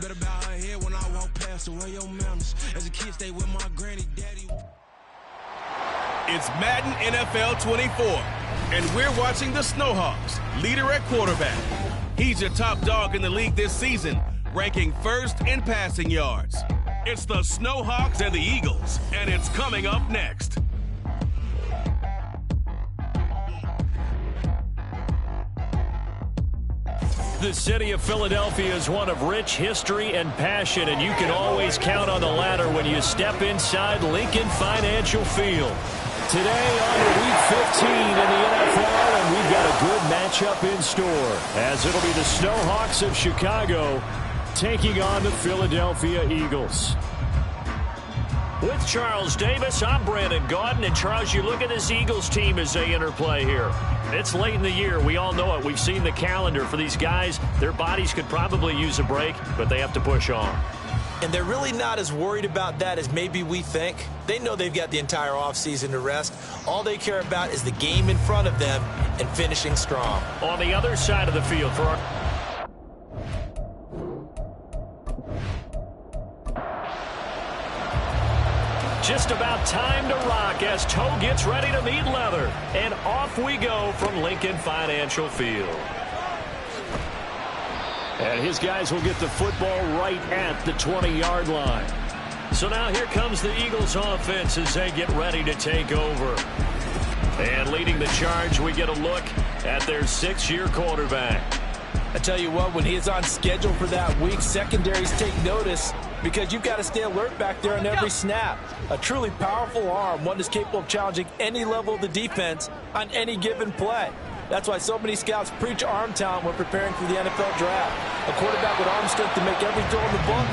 Read about her head when I walk past her. Where your manners? As a kid, stay with my granny, daddy. It's Madden NFL 24, and we're watching the Snowhawks, leader at quarterback. He's your top dog in the league this season, ranking first in passing yards. It's the Snowhawks and the Eagles, and it's coming up next. The city of Philadelphia is one of rich history and passion, and you can always count on the latter when you step inside Lincoln Financial Field. Today on Week 15 in the NFL, and we've got a good matchup in store, as it'll be the Snowhawks of Chicago taking on the Philadelphia Eagles. With Charles Davis, I'm Brandon Gaudin, and Charles, you look at this Eagles team as they interplay here. It's late in the year. We all know it. We've seen the calendar for these guys. Their bodies could probably use a break, but they have to push on. And they're really not as worried about that as maybe we think. They know they've got the entire offseason to rest. All they care about is the game in front of them and finishing strong. On the other side of the field for our... Just about time to rock as Toe gets ready to meet leather. And off we go from Lincoln Financial Field. And his guys will get the football right at the 20-yard line. So now here comes the Eagles offense as they get ready to take over. And leading the charge, we get a look at their 6-year quarterback. I tell you what, when he is on schedule for that week, secondaries take notice because you've got to stay alert back there on every snap. A truly powerful arm, one that's capable of challenging any level of the defense on any given play. That's why so many scouts preach arm talent when preparing for the NFL draft. A quarterback with arm strength to make every throw in the book,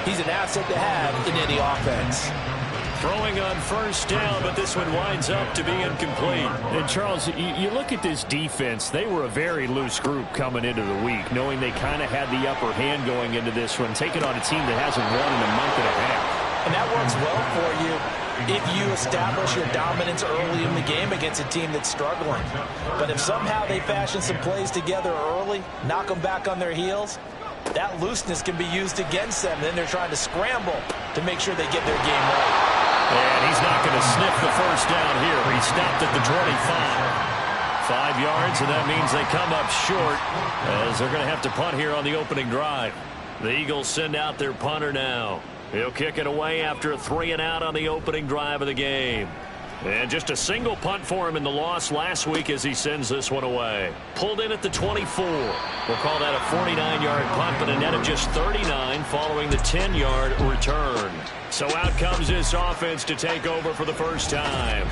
he's an asset to have in any offense. Throwing on first down, but this one winds up to be incomplete. And Charles, you look at this defense, they were a very loose group coming into the week, knowing they kind of had the upper hand going into this one, taking on a team that hasn't won in a month and a half. And that works well for you if you establish your dominance early in the game against a team that's struggling. But if somehow they fashion some plays together early, knock them back on their heels, that looseness can be used against them. Then they're trying to scramble to make sure they get their game right. And he's not going to sniff the first down here. He stopped at the 25. 5 yards, and that means they come up short as they're going to have to punt here on the opening drive. The Eagles send out their punter now. He'll kick it away after a 3-and-out on the opening drive of the game. And just a single punt for him in the loss last week as he sends this one away. Pulled in at the 24. We'll call that a 49-yard punt, but a net of just 39 following the 10-yard return. So out comes this offense to take over for the first time.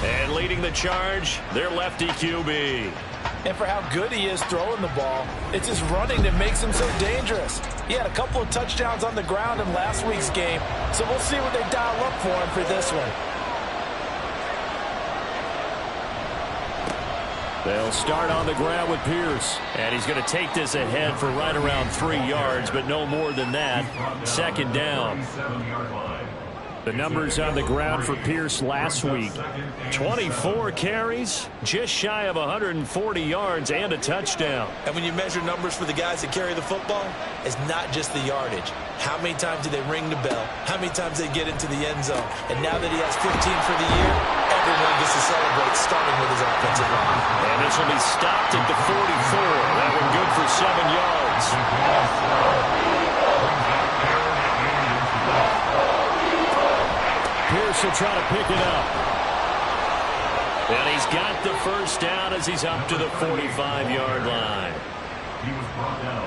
And leading the charge, their lefty QB. And for how good he is throwing the ball, it's his running that makes him so dangerous. He had a couple of touchdowns on the ground in last week's game, so we'll see what they dial up for him for this one. They'll start on the ground with Pierce. And he's going to take this ahead for right around 3 yards, but no more than that. Second down. The numbers on the ground for Pierce last week. 24 carries, just shy of 140 yards, and a touchdown. And when you measure numbers for the guys that carry the football, it's not just the yardage. How many times do they ring the bell? How many times they get into the end zone? And now that he has 15 for the year, everyone gets to celebrate, starting with his offensive line. And this will be stopped at the 44. That one good for 7 yards. Pierce will try to pick it up. And he's got the first down as he's up to the 45-yard line.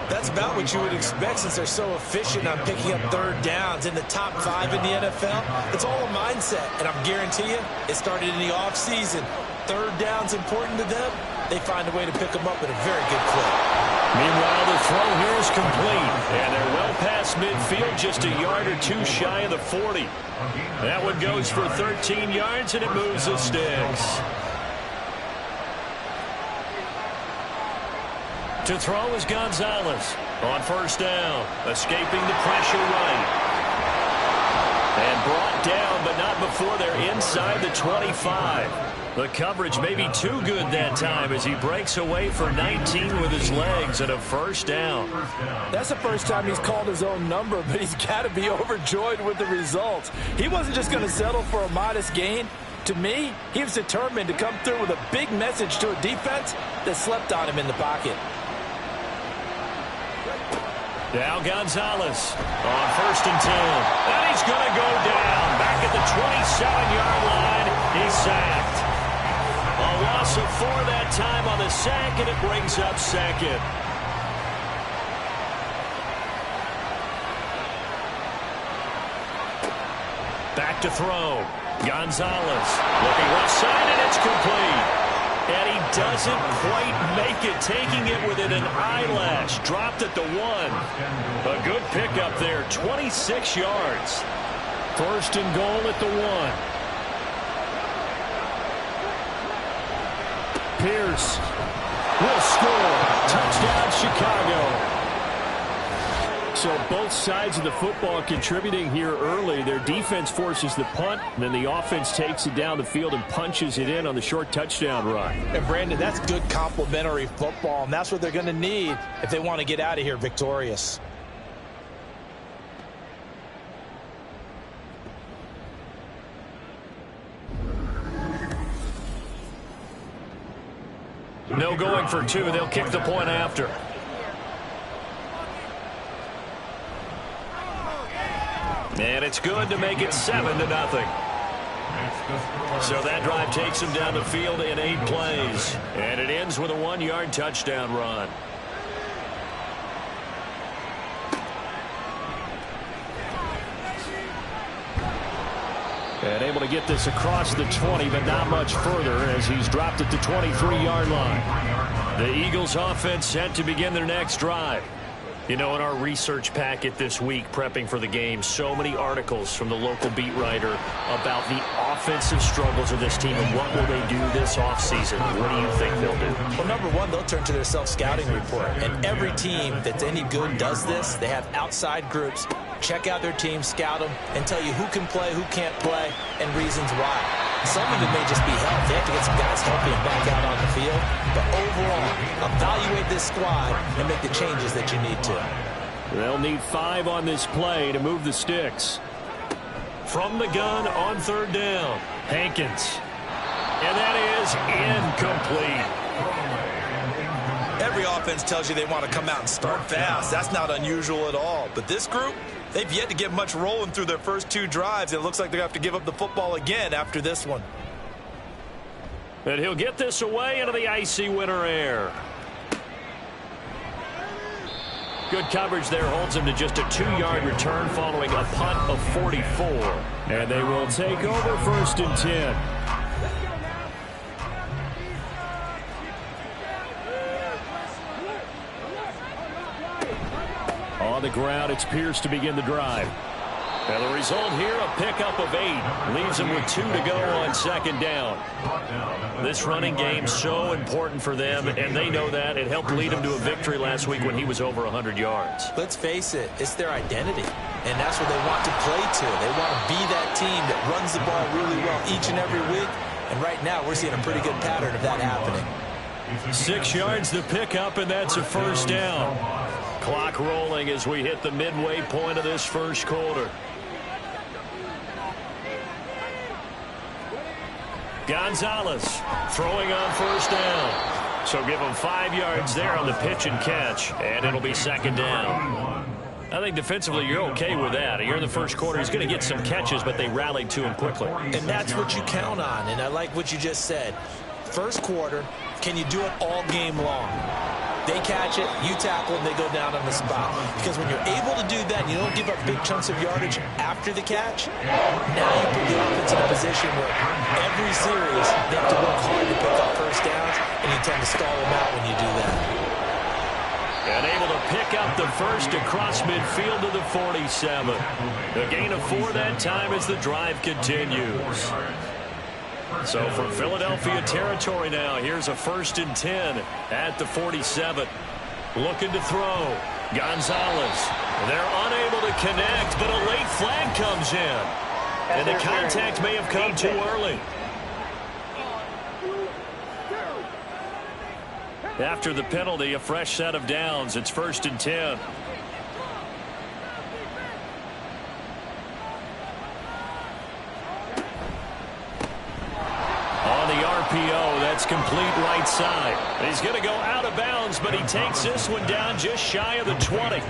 That's about what you would expect since they're so efficient on picking up third downs in the top 5 in the NFL. It's all a mindset, and I'm guarantee you it started in the offseason. Third down's important to them. They find a way to pick them up at a very good clip. Meanwhile, the throw here is complete, and they're well past midfield, just a yard or two shy of the 40. That one goes for 13 yards, and it moves the sticks. To throw is Gonzalez on first down, escaping the pressure right. And brought down, but not before they're inside the 25. The coverage may be too good that time as he breaks away for 19 with his legs and a first down. That's the first time he's called his own number, but he's got to be overjoyed with the results. He wasn't just going to settle for a modest gain. To me, he was determined to come through with a big message to a defense that slept on him in the pocket. Now Gonzalez on 1st and 10. And he's going to go down. Back at the 27-yard line. He's sacked. A loss of 4 that time on the sack, and it brings up second. Back to throw. Gonzalez looking left side, and it's complete. And he doesn't quite make it, taking it within an eyelash. Dropped at the 1. A good pickup there, 26 yards. 1st and goal at the 1. Pierce will score. Touchdown, Chicago. So both sides of the football contributing here early. Their defense forces the punt, and then the offense takes it down the field and punches it in on the short touchdown run. And Brandon, that's good complementary football, and that's what they're going to need if they want to get out of here victorious. No going for 2. They'll kick the point after. And it's good to make it 7-0. So that drive takes them down the field in 8 plays. And it ends with a 1-yard touchdown run. And able to get this across the 20, but not much further as he's dropped at the 23-yard line. The Eagles offense set to begin their next drive. You know, in our research packet this week, prepping for the game, so many articles from the local beat writer about the offensive struggles of this team and what will they do this offseason. What do you think they'll do? Well, number one, they'll turn to their self-scouting report. And every team that's any good does this. They have outside groups. Check out their team, scout them, and tell you who can play, who can't play, and reasons why. Some of it may just be health. They have to get some guys healthy and back out on the field. But overall, evaluate this squad and make the changes that you need to. They'll need 5 on this play to move the sticks. From the gun on 3rd down, Hankins. And that is incomplete. Every offense tells you they want to come out and start fast. That's not unusual at all. But this group, they've yet to get much rolling through their first 2 drives. It looks like they're going to have to give up the football again after this one. And he'll get this away into the icy winter air. Good coverage there holds him to just a 2-yard return following a punt of 44. And they will take over 1st and 10. On the ground, it's Pierce to begin the drive. And the result here, a pickup of 8. Leaves him with 2 to go on 2nd down. This running game so important for them, and they know that. It helped lead them to a victory last week when he was over 100 yards. Let's face it, it's their identity, and that's what they want to play to. They want to be that team that runs the ball really well each and every week, and right now we're seeing a pretty good pattern of that happening. 6 yards to pick up, and that's a 1st down. Clock rolling as we hit the midway point of this first quarter. Gonzalez throwing on 1st down. So give him 5 yards there on the pitch and catch, and it'll be 2nd down. I think defensively you're okay with that. Here in the first quarter, he's going to get some catches, but they rallied to him quickly. And that's what you count on, and I like what you just said. First quarter, can you do it all game long? They catch it, you tackle them, they go down on the spot. Because when you're able to do that and you don't give up big chunks of yardage after the catch, now you put the offense in a position where every series they have to work hard to pick up 1st downs, and you tend to stall them out when you do that. And able to pick up the 1st across midfield to the 47. A gain of 4 that time as the drive continues. So from Philadelphia territory now, here's a 1st and 10 at the 47. Looking to throw. Gonzalez. They're unable to connect, but a late flag comes in. And the contact may have come too early. After the penalty, a fresh set of downs. It's 1st and 10. On the RPO, that's complete right side. He's going to go out of bounds, but he takes this one down just shy of the 20.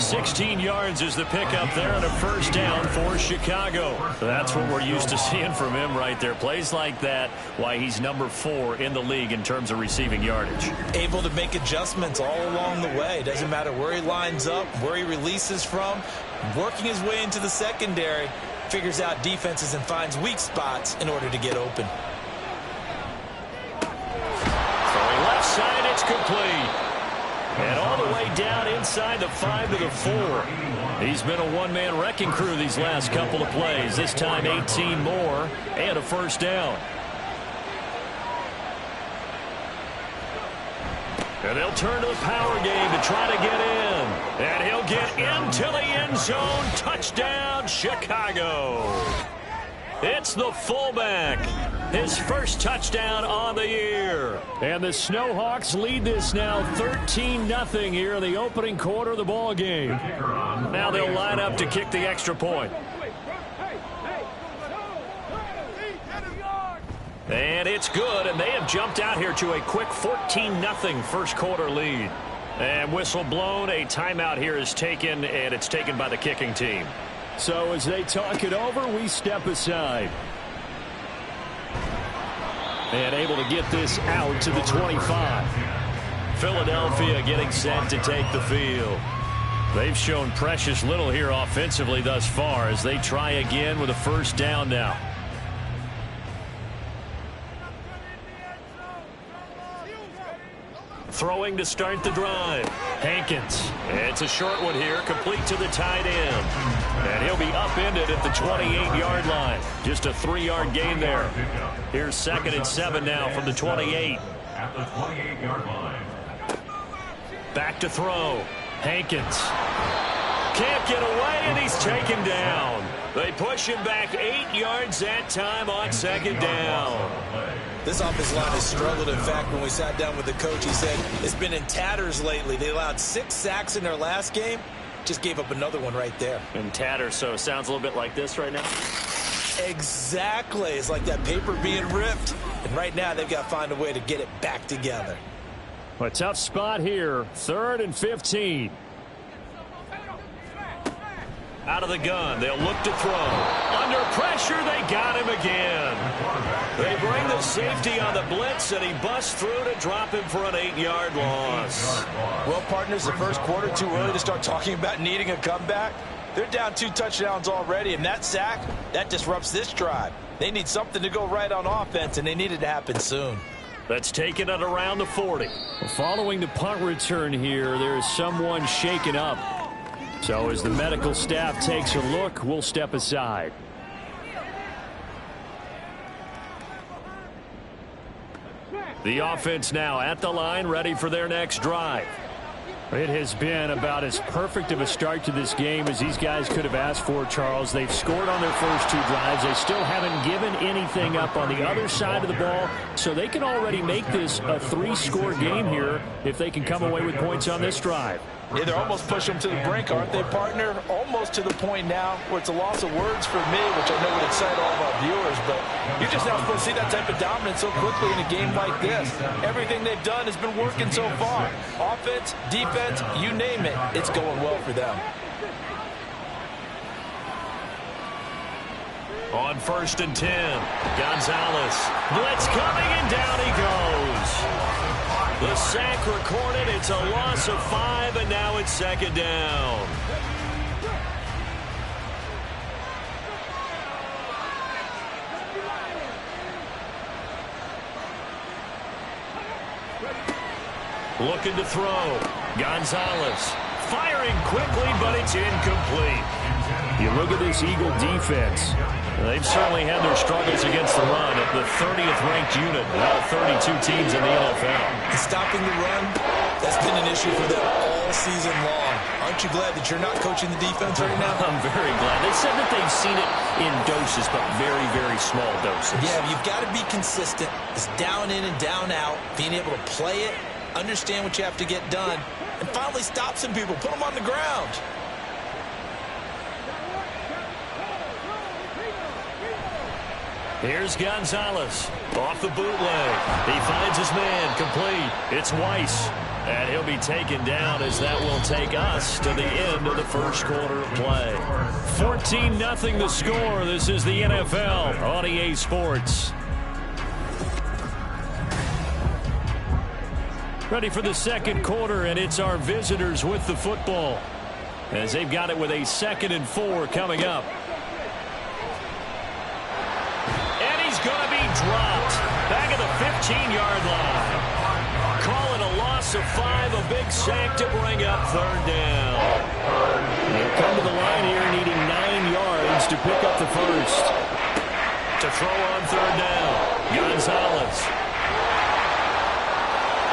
16 yards is the pickup there, and a first down for Chicago. That's what we're used to seeing from him right there. Plays like that, why he's number 4 in the league in terms of receiving yardage. Able to make adjustments all along the way. Doesn't matter where he lines up, where he releases from. Working his way into the secondary, figures out defenses and finds weak spots in order to get open. Left side, it's complete. And all the way down inside the 5 to the 4. He's been a one-man wrecking crew these last couple of plays. This time 18 more and a first down. And they'll turn to the power game to try to get in. And he'll get into the end zone. Touchdown, Chicago. It's the fullback. His first touchdown on the year. And the Snowhawks lead this now 13-0 here in the opening quarter of the ball game. Now they'll line up to kick the extra point. And it's good, and they have jumped out here to a quick 14-0 first quarter lead. And whistle blown, a timeout here is taken, and it's taken by the kicking team. So as they talk it over, we step aside. And able to get this out to the 25. Philadelphia getting set to take the field. They've shown precious little here offensively thus far as they try again with a first down now. Throwing to start the drive. Hankins. It's a short one here, complete to the tight end. And he'll be upended at the 28-yard line. Just a 3-yard gain there. Here's 2nd and 7 now from the 28. At the 28-yard line. Back to throw. Hankins. Can't get away, and he's taken down. They push him back 8 yards that time on 2nd down. This offensive line has struggled. In fact, when we sat down with the coach, he said it's been in tatters lately. They allowed 6 sacks in their last game. Just gave up another one right there. In tatters, so it sounds a little bit like this right now. Exactly. It's like that paper being ripped. And right now, they've got to find a way to get it back together. A tough spot here. 3rd and 15. Out of the gun, they'll look to throw. Under pressure, they got him again. They bring the safety on the blitz, and he busts through to drop him for an 8-yard loss. Well, partners, the first quarter, too early to start talking about needing a comeback. They're down 2 touchdowns already, and that sack, that disrupts this drive. They need something to go right on offense, and they need it to happen soon. That's taken at around the 40. Following the punt return here, there is someone shaken up. So as the medical staff takes a look, we'll step aside. The offense now at the line, ready for their next drive. It has been about as perfect of a start to this game as these guys could have asked for, Charles. They've scored on their first 2 drives. They still haven't given anything up on the other side of the ball, so they can already make this a 3-score game here if they can come away with points on this drive. Yeah, they're almost pushing them to the brink, aren't they, partner? Almost to the point now where it's a loss of words for me, which I know would excite all of our viewers, but you're just not supposed to see that type of dominance so quickly in a game like this. Everything they've done has been working so far. Offense, defense, you name it, it's going well for them. On 1st and 10, Gonzalez. Blitz coming, and down he goes. The sack recorded. It's a loss of 5, and now it's 2nd down. Looking to throw. Gonzalez firing quickly, but it's incomplete. You look at this Eagle defense. They've certainly had their struggles against the run at the 30th ranked unit out of 32 teams in the NFL. And stopping the run, that's been an issue for them all season long. Aren't you glad that you're not coaching the defense right now? I'm very glad. They said that they've seen it in doses, but very, very small doses. Yeah, you've got to be consistent. It's down in and down out, being able to play it understand what you have to get done, and finally stop some people, put them on the ground. Here's Gonzalez off the bootleg. He finds his man complete. It's Weiss. And he'll be taken down as that will take us to the end of the first quarter of play. 14-0 the score. This is the NFL on EA Sports. Ready for the second quarter, and it's our visitors with the football as they've got it with a 2nd and 4 coming up. And he's going to be dropped back at the 15-yard line. Call it a loss of 5, a big sack to bring up 3rd down. They'll come to the line here needing 9 yards to pick up the first. To throw on 3rd down, Gonzalez.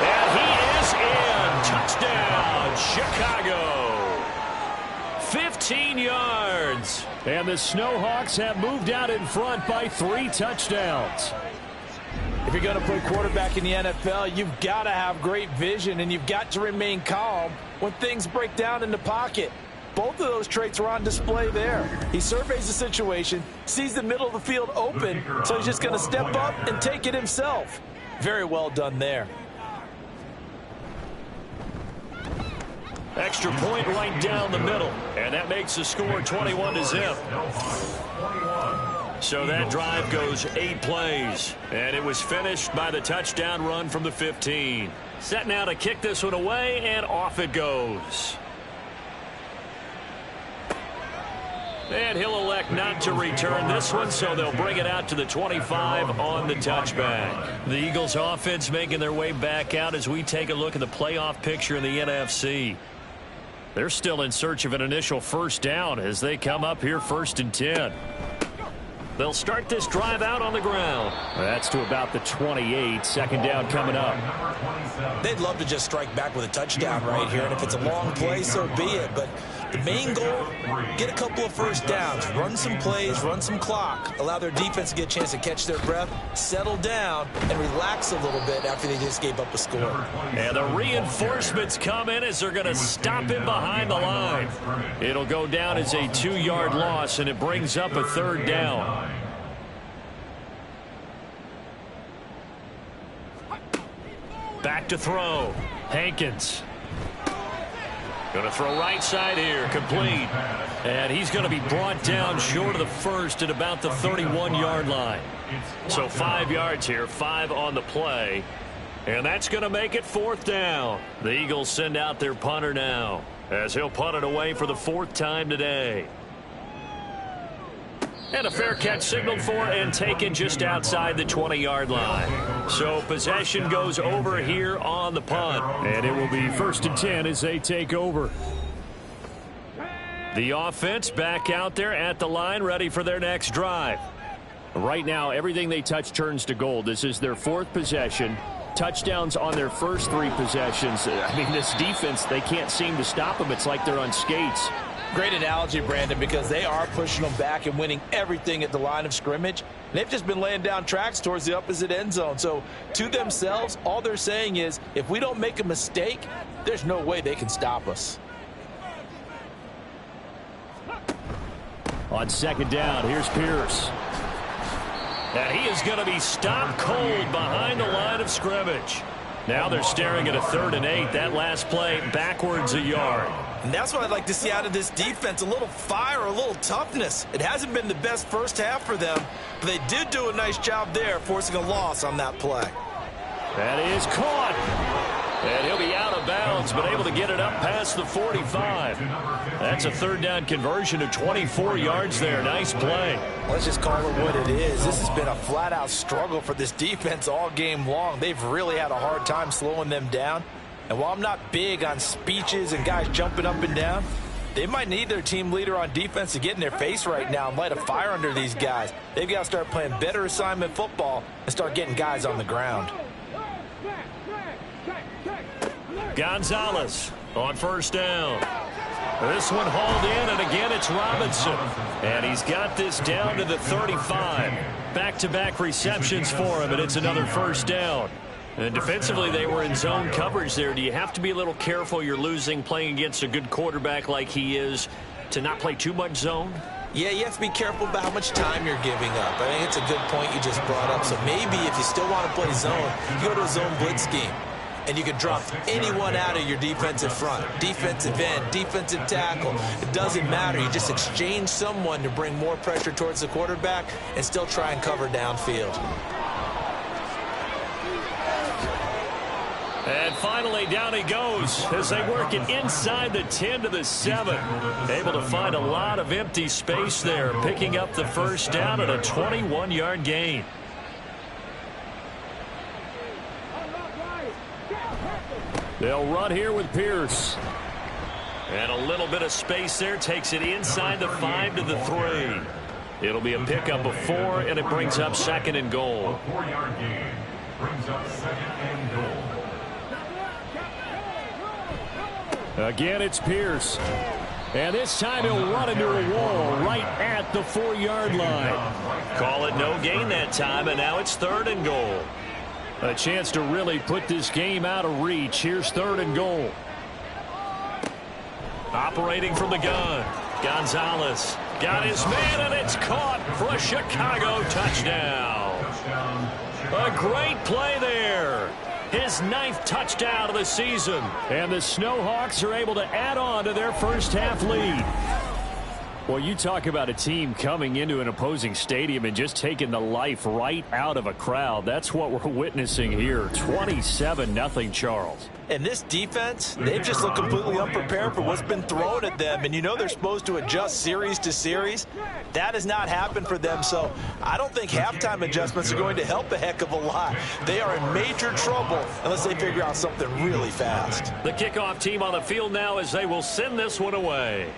And he is in. Touchdown, Chicago. 15 yards. And the Snowhawks have moved out in front by 3 touchdowns. If you're going to play quarterback in the NFL, you've got to have great vision, and you've got to remain calm when things break down in the pocket. Both of those traits are on display there. He surveys the situation, sees the middle of the field open, so he's just going to step up and take it himself. Very well done there. Extra point right down the middle, and that makes the score 21-0. So that drive goes 8 plays, and it was finished by the touchdown run from the 15. Set now to kick this one away, and off it goes. And he'll elect not to return this one, so they'll bring it out to the 25 on the touchback. The Eagles offense making their way back out as we take a look at the playoff picture in the NFC. They're still in search of an initial first down as they come up here 1st and 10. They'll start this drive out on the ground. That's to about the 28. 2nd down coming up. They'd love to just strike back with a touchdown right here, and if it's a long play, so be it. But the main goal, get a couple of first downs, run some plays, run some clock, allow their defense to get a chance to catch their breath, settle down, and relax a little bit after they just gave up a score. And the reinforcements come in as they're going to stop him behind the line. It'll go down as a 2-yard loss, and it brings up a 3rd down. Back to throw. Hankins. Going to throw right side here. Complete. And he's going to be brought down short of the first at about the 31-yard line. So 5 yards here. 5 on the play. And that's going to make it 4th down. The Eagles send out their punter now as he'll punt it away for the 4th time today. And a fair catch signaled for and taken just outside the 20-yard line. So possession goes over here on the punt. And it will be 1st and 10 as they take over. The offense back out there at the line, ready for their next drive. Right now, everything they touch turns to gold. This is their 4th possession. Touchdowns on their first 3 possessions. I mean, this defense, they can't seem to stop them. It's like they're on skates. Great analogy, Brandon, because they are pushing them back and winning everything at the line of scrimmage. They've just been laying down tracks towards the opposite end zone. So to themselves, all they're saying is, if we don't make a mistake, there's no way they can stop us. On 2nd down, here's Pierce. And he is going to be stopped cold behind the line of scrimmage. Now they're staring at a 3rd and 8. That last play backwards a yard. And that's what I'd like to see out of this defense, a little fire, a little toughness. It hasn't been the best first half for them, but they did do a nice job there, forcing a loss on that play. That is caught. And he'll be out of bounds, but able to get it up past the 45. That's a 3rd down conversion of 24 yards there. Nice play. Let's just call it what it is. This has been a flat-out struggle for this defense all game long. They've really had a hard time slowing them down. And while I'm not big on speeches and guys jumping up and down, they might need their team leader on defense to get in their face right now and light a fire under these guys. They've got to start playing better assignment football and start getting guys on the ground. Gonzalez on 1st down. This one hauled in, and again it's Robinson. And he's got this down to the 35. Back-to-back receptions for him, and it's another 1st down. And defensively, they were in zone coverage there. Do you have to be a little careful you're losing playing against a good quarterback like he is to not play too much zone? Yeah, you have to be careful about how much time you're giving up. I think it's a good point you just brought up. So maybe if you still want to play zone, you go to a zone blitz scheme. And you can drop anyone out of your defensive front. Defensive end, defensive tackle. It doesn't matter. You just exchange someone to bring more pressure towards the quarterback and still try and cover downfield. And finally, down he goes as they work it inside the 10 to the 7. Able to find a lot of empty space there, picking up the first down at a 21-yard gain. They'll run here with Pierce. And a little bit of space there takes it inside the 5 to the 3. It'll be a pickup of 4, and it brings up 2nd and goal. A 4-yard gain brings up 2nd and goal. Again, it's Pierce. And this time he'll run into a wall right at the 4-yard line. Call it no gain that time, and now it's 3rd and goal. A chance to really put this game out of reach. Here's 3rd and goal. Operating from the gun. Gonzalez got his man, and it's caught for a Chicago touchdown. A great play there. His 9th touchdown of the season. And the Snowhawks are able to add on to their first half lead. Well, you talk about a team coming into an opposing stadium and just taking the life right out of a crowd. That's what we're witnessing here. 27-0 Charles. And this defense, they've just looked completely unprepared for what's been thrown at them. And you know they're supposed to adjust series to series. That has not happened for them. So I don't think halftime adjustments are going to help a heck of a lot. They are in major trouble unless they figure out something really fast. The kickoff team on the field now as they will send this one away.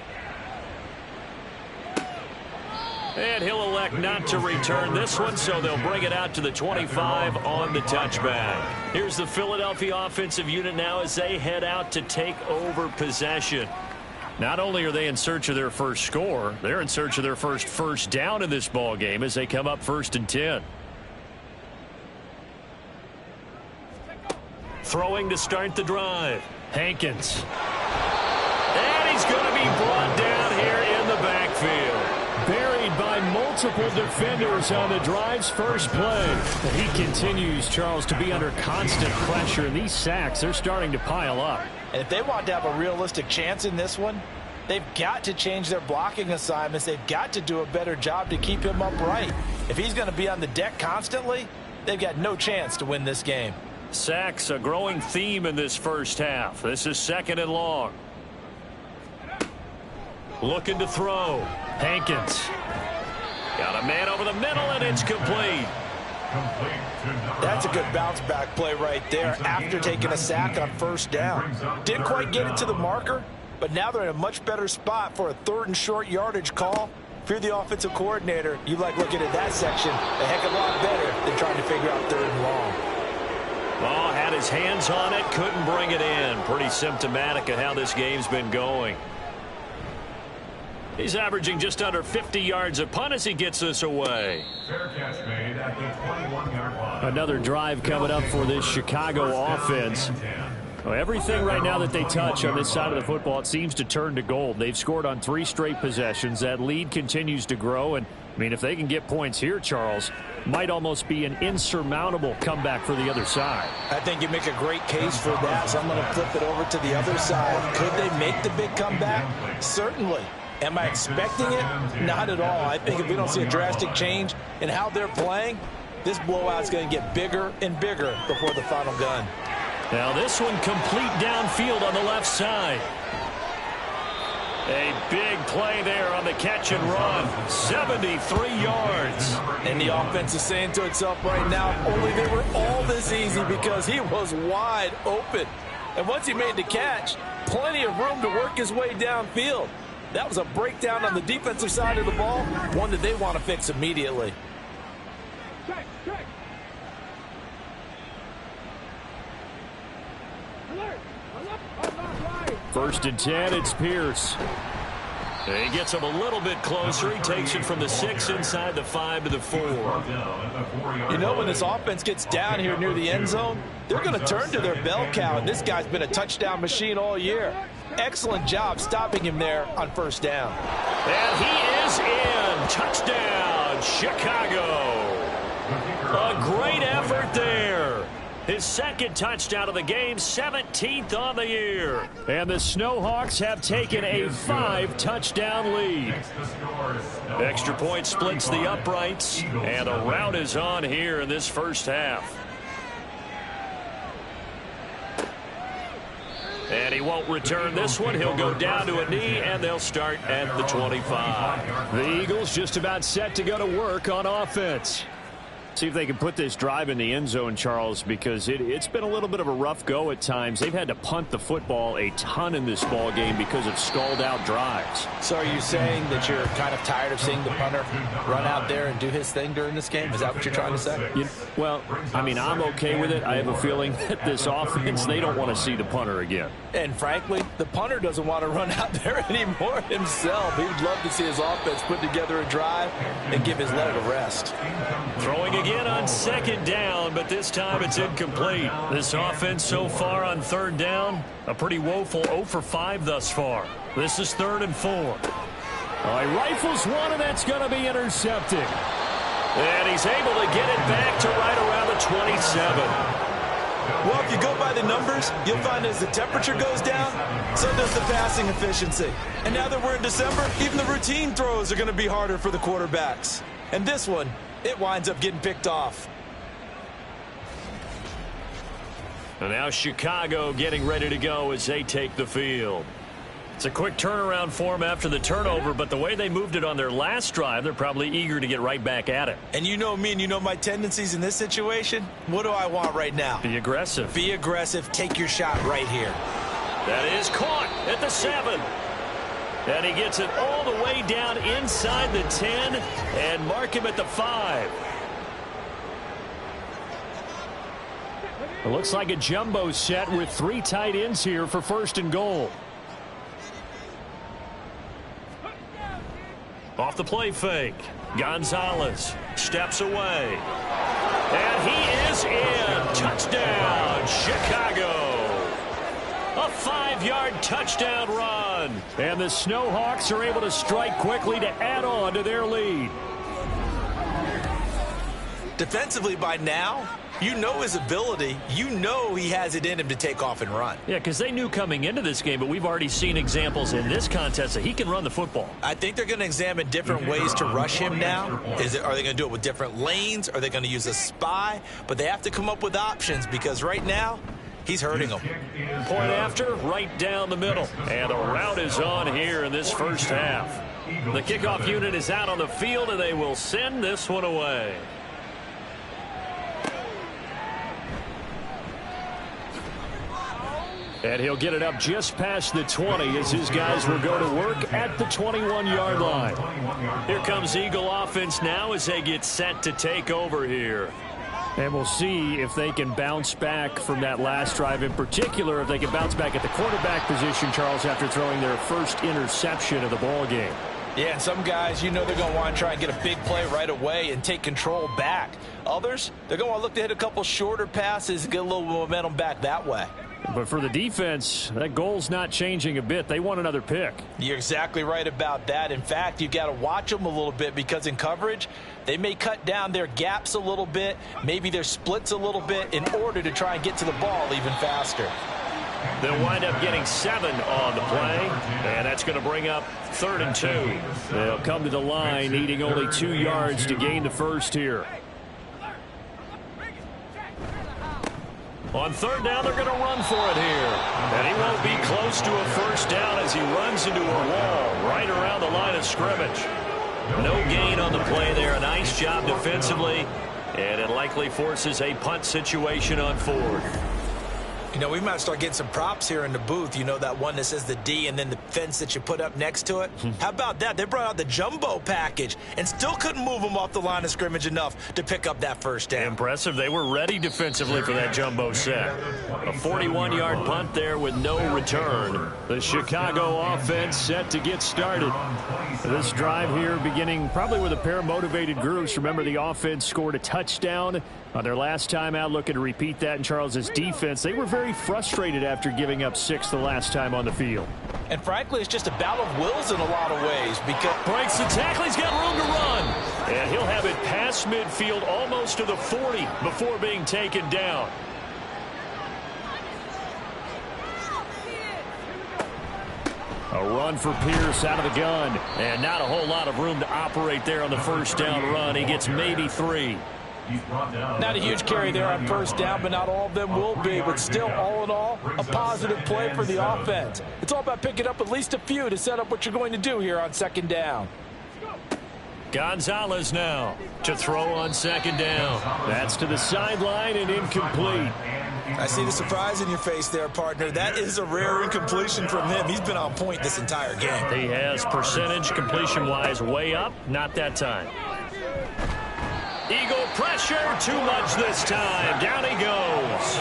And he'll elect not to return this one, so they'll bring it out to the 25 on the touchback. Here's the Philadelphia offensive unit now as they head out to take over possession. Not only are they in search of their first score, they're in search of their first down in this ball game as they come up 1st and 10. Throwing to start the drive. Hankins. And he's going to be brought down here in the backfield. Buried by multiple defenders on the drive's first play. He continues, Charles, to be under constant pressure. And these sacks, they're starting to pile up. And if they want to have a realistic chance in this one, they've got to change their blocking assignments. They've got to do a better job to keep him upright. If he's going to be on the deck constantly, they've got no chance to win this game. Sacks, a growing theme in this first half. This is 2nd and long. Looking to throw. Hankins. Got a man over the middle, and it's complete. That's a good bounce back play right there after taking a sack on 1st down. Didn't quite get it to the marker, but now they're in a much better spot for a 3rd and short yardage call. If you're the offensive coordinator, you like looking at that section a heck of a lot better than trying to figure out 3rd and long. Oh, had his hands on it, couldn't bring it in. Pretty symptomatic of how this game's been going. He's averaging just under 50 yards a punt as he gets this away. Fair catch made at the 21-yard line. Another drive coming up for this Chicago offense. Well, everything right now that they touch on this side of the football, it seems to turn to gold. They've scored on 3 straight possessions. That lead continues to grow. And, I mean, if they can get points here, Charles, might almost be an insurmountable comeback for the other side. I think you make a great case for that. So I'm going to flip it over to the other side. Could they make the big comeback? Certainly. Am I expecting it? Not at all. I think if we don't see a drastic change in how they're playing, this blowout's going to get bigger and bigger before the final gun. Now this one complete downfield on the left side. A big play there on the catch and run. 73 yards. And the offense is saying to itself right now, if only they were all this easy, because he was wide open. And once he made the catch, plenty of room to work his way downfield. That was a breakdown on the defensive side of the ball, one that they want to fix immediately. First and 10, it's Pierce. He gets him a little bit closer. He takes it from the 6 inside the 5 to the 4. You know, when this offense gets down here near the end zone, they're going to turn to their bell cow, and this guy's been a touchdown machine all year. Excellent job stopping him there on first down. And he is in. Touchdown, Chicago. A great effort there. His second touchdown of the game, 17th on the year. And the Snowhawks have taken a 5-touchdown lead. Extra point splits the uprights, and a rout is on here in this first half. And he won't return this one. He'll go down to a knee, and they'll start at the 25. The Eagles just about set to go to work on offense. See if they can put this drive in the end zone, Charles, because it's been a little bit of a rough go at times. They've had to punt the football a ton in this ball game because of stalled-out drives. So are you saying that you're kind of tired of seeing the punter run out there and do his thing during this game? Is that what you're trying to say? Well, I mean, I'm okay with it. I have a feeling that this offense, they don't want to see the punter again. And frankly, the punter doesn't want to run out there anymore himself. He would love to see his offense put together a drive and give his leg a rest. Throwing again on second down, but this time it's incomplete. This offense so far on third down, a pretty woeful 0 for 5 thus far. This is 3rd and 4. He rifles one, and that's going to be intercepted. And he's able to get it back to right around the 27. Well, if you go by the numbers, you'll find as the temperature goes down, so does the passing efficiency. And now that we're in December, even the routine throws are going to be harder for the quarterbacks. And this one, it winds up getting picked off. And now Chicago getting ready to go as they take the field. It's a quick turnaround for them after the turnover, but the way they moved it on their last drive, they're probably eager to get right back at it. And you know me and you know my tendencies in this situation. What do I want right now? Be aggressive. Be aggressive. Take your shot right here. That is caught at the 7. And he gets it all the way down inside the 10 and mark him at the 5. It looks like a jumbo set with 3 tight ends here for 1st and goal. Off the play fake. Gonzalez steps away. And he is in. Touchdown, Chicago. A 5-yard touchdown run. And the Snowhawks are able to strike quickly to add on to their lead. Defensively by now, you know his ability. You know he has it in him to take off and run. Yeah, because they knew coming into this game, but we've already seen examples in this contest that he can run the football. I think they're going to examine different ways to rush him now. Are they going to do it with different lanes? Are they going to use a spy? But they have to come up with options because right now, he's hurting them. Point after, right down the middle. And a rout is on here in this first half. The kickoff unit is out on the field, and they will send this one away. And he'll get it up just past the 20 as his guys will go to work at the 21-yard line. Here comes Eagle offense now as they get set to take over here. And we'll see if they can bounce back from that last drive, in particular if they can bounce back at the quarterback position, Charles, after throwing their first interception of the ball game. Yeah, and some guys, you know they're going to want to try and get a big play right away and take control back. Others, they're going to want to look to hit a couple shorter passes and get a little momentum back that way. But for the defense, that goal's not changing a bit. They want another pick. You're exactly right about that. In fact, you've got to watch them a little bit because in coverage, they may cut down their gaps a little bit, maybe their splits a little bit in order to try and get to the ball even faster. They'll wind up getting 7 on the play, and that's going to bring up 3rd and 2. They'll come to the line needing only 2 yards to gain the first here. On 3rd down, they're going to run for it here. And he won't be close to a first down as he runs into a wall right around the line of scrimmage. No gain on the play there. A nice job defensively, and it likely forces a punt situation on 4th. You know, we might start getting some props here in the booth. You know, that one that says the D and then the fence that you put up next to it? How about that? They brought out the jumbo package and still couldn't move them off the line of scrimmage enough to pick up that first down. Impressive. They were ready defensively for that jumbo set. A 41-yard punt there with no return. The Chicago offense set to get started. This drive here beginning probably with a pair of motivated groups. Remember, the offense scored a touchdown on their last time out, looking to repeat that in Charles's defense. They were very frustrated after giving up 6 the last time on the field. And frankly, it's just a battle of wills in a lot of ways. Because breaks the tackle. He's got room to run. And he'll have it past midfield almost to the 40 before being taken down. A run for Pierce out of the gun. And not a whole lot of room to operate there on the first down run. He gets maybe 3. Not a huge carry there on first down, but not all of them will be. But still, all in all, a positive play for the offense. It's all about picking up at least a few to set up what you're going to do here on second down. Gonzalez now to throw on second down. That's to the sideline and incomplete. I see the surprise in your face there, partner. That is a rare incompletion from him. He's been on point this entire game. He has percentage completion-wise way up. Not that time. Eagle pressure, too much this time. Down he goes.